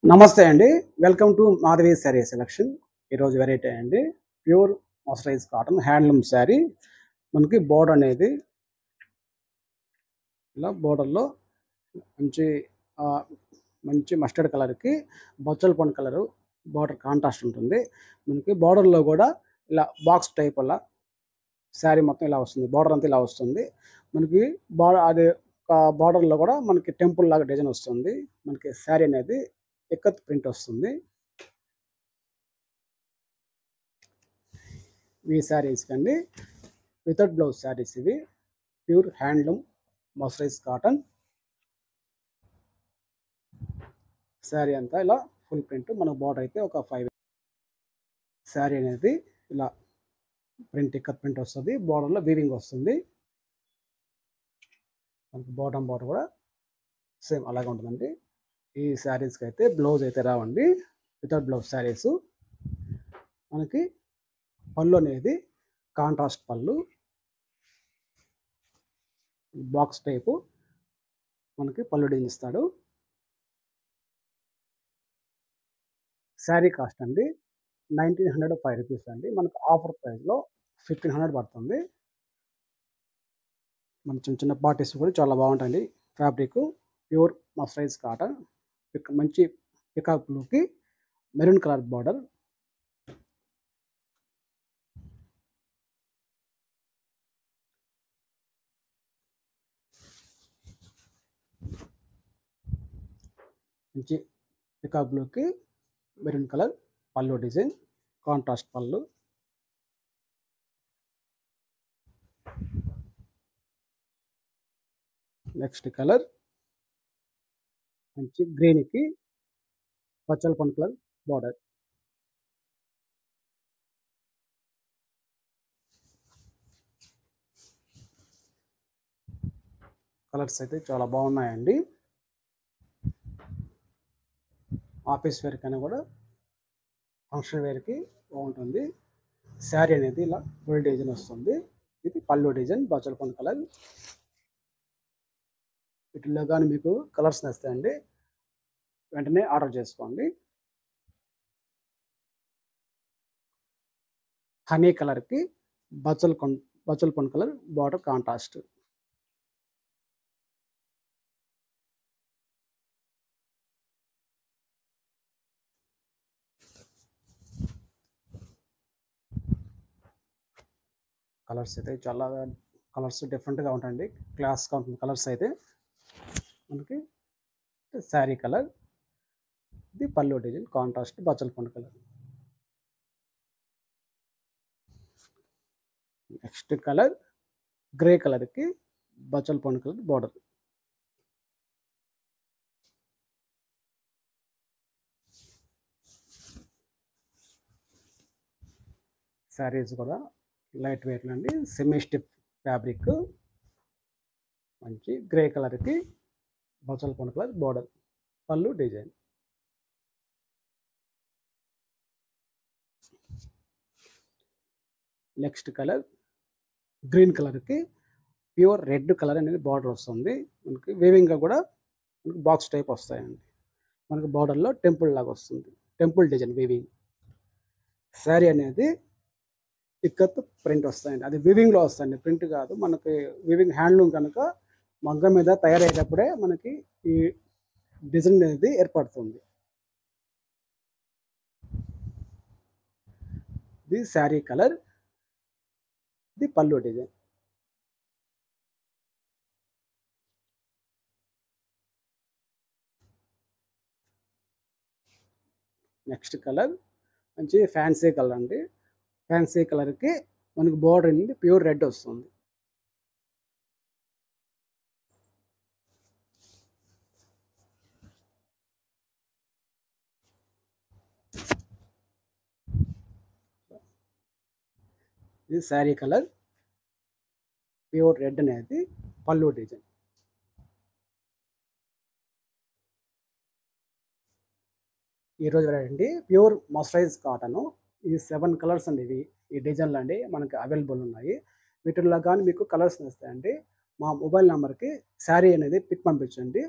నమస్తే అండి. Welcome to Madhavi sari selection. ఈరోజు వెరైటీ అండి. Pure mercerise cotton handloom sari. మనకి బోర్డర్ అనేది ఇలా బోర్డర్‌లో మంచి ఆహ్, మంచి మస్టర్డ్ కలర్‌కి బచ్చల పండు కలరు బోర్డర్ కాంట్రాస్ట్ ఉంటుంది. మనకి బోర్డర్‌లో కూడా ఇలా బాక్స్ టైప్ అలా శారీ మొత్తం ఇలా వస్తుంది. బోర్డర్ అంతా ఇలా వస్తుంది. మనకి అది బోర్డర్‌లో కూడా మనకి టెంపుల్ లాగా డిజైన్ వస్తుంది. మనకి శారీ అనేది ఇక్కత్ ప్రింట్ వస్తుంది. ఈ శారీస్‌కి అండి వితౌట్ బ్లౌజ్ శారీస్ ఇవి. Pure handloom mercerise cotton sari అంతా ఇలా ఫుల్ ప్రింట్. మనకు బోర్డర్ అయితే ఒక 5 శారీ అనేది ఇలా ప్రింట్ ఇక్కత్ ప్రింట్ వస్తుంది. బోర్డర్‌లో వీవింగ్ వస్తుంది. మనకి బాటమ్ బోర్డర్ కూడా సేమ్ అలాగే ఉంటుందండి. ఈ శారీస్‌కి అయితే బ్లౌజ్ అయితే రావండి. Without blouse saris. మనకి పళ్ళు అనేది కాంట్రాస్ట్ పళ్ళు. బాక్స్ టైపు మనకి పళ్ళు డిజైన్ ఇస్తాడు. శారీ కాస్ట్ అండి 1905 రూపీస్ అండి. మనకు ఆఫర్ ప్రైస్‌లో 1500 పడుతుంది. మన చిన్న చిన్న పార్టీస్ కూడా చాలా బాగుంటాయండి. ఫ్యాబ్రిక్ ప్యూర్ మర్సరైజ్ కాటన్ మంచి పికాక్ బ్లూకి మెరూన్ కలర్ బార్డర్. మంచి పికాక్ బ్లూకి మెరూన్ కలర్ పళ్ళు డిజైన్ కాంట్రాస్ట్ పళ్ళు. నెక్స్ట్ కలర్ మంచి గ్రీన్కి పచ్చల పండు కలర్ బార్డర్. కలర్స్ అయితే చాలా బాగున్నాయండి. ఆఫీస్ వేర్ కన్నా కూడా ఫంక్షన్ వేర్కి బాగుంటుంది. శారీ అనేది ఇలా ఫుల్ డిజైన్ వస్తుంది. ఇది పళ్ళు డిజైన్ బచ్చల పండు కలర్. వీటిల్లో కానీ మీకు కలర్స్ నస్తాయండి, వెంటనే ఆర్డర్ చేసుకోండి. హనీ కలర్కి బచ్చల పండు కలర్ బార్డర్ కాంట్రాస్ట్. కలర్స్ అయితే చాలా కలర్స్ డిఫరెంట్గా ఉంటాయండి. క్లాస్గా ఉంటుంది కలర్స్ అయితే. మనకి శారీ కలర్, ఇది పళ్ళు డిజైన్ కాంట్రాస్ట్ బచ్చల పండు కలర్. నెక్స్ట్ కలర్ గ్రే కలర్కి బచ్చల పండు కలర్ బార్డర్. శారీస్ కూడా లైట్ వెయిట్లో అండి. Semi stiff fabric. మంచి గ్రే కలర్కి బచ్చల పండు కలర్ బార్డర్ పళ్ళు డిజైన్. నెక్స్ట్ కలర్ గ్రీన్ కలర్కి ప్యూర్ రెడ్ కలర్ అనేది బార్డర్ వస్తుంది. మనకి వేవింగ్గా కూడా మనకి బాక్స్ టైప్ వస్తాయండి. మనకి బార్డర్లో టెంపుల్ లాగా వస్తుంది. Temple design weaving. శారీ అనేది ఇక్కత్ ప్రింట్ వస్తాయండి. అది వీవింగ్లో వస్తాయండి, ప్రింట్ కాదు. మనకి వీవింగ్ హ్యాండ్లూమ్ కనుక మగ్గం మీద తయారయ్యేటప్పుడే మనకి ఈ డిజైన్ అనేది ఏర్పడుతుంది. ఇది శారీ కలర్, ఇది పళ్ళు డిజైన్. నెక్స్ట్ కలర్ మంచి ఫ్యాన్సీ కలర్ అండి. ఫ్యాన్సీ కలర్కి మనకి బార్డర్ అనేది ప్యూర్ రెడ్ వస్తుంది. ఇది శారీ కలర్, ప్యూర్ రెడ్ అనేది పళ్ళు డిజైన్. ఈరోజు అండి ప్యూర్ మర్సరైజ్ కాటన్. ఈ 7 కలర్స్ అండి ఇవి. ఈ డిజైన్లు అండి మనకి అవైలబుల్ ఉన్నాయి. వీటిల్లో కానీ మీకు కలర్స్ వస్తాయండి. మా మొబైల్ నెంబర్కి శారీ అనేది పిక్ పంపించండి.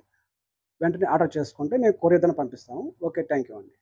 వెంటనే ఆర్డర్ చేసుకుంటే మేము కొరియర్ ద్వారా పంపిస్తాము. ఓకే. థ్యాంక్ యూ అండి.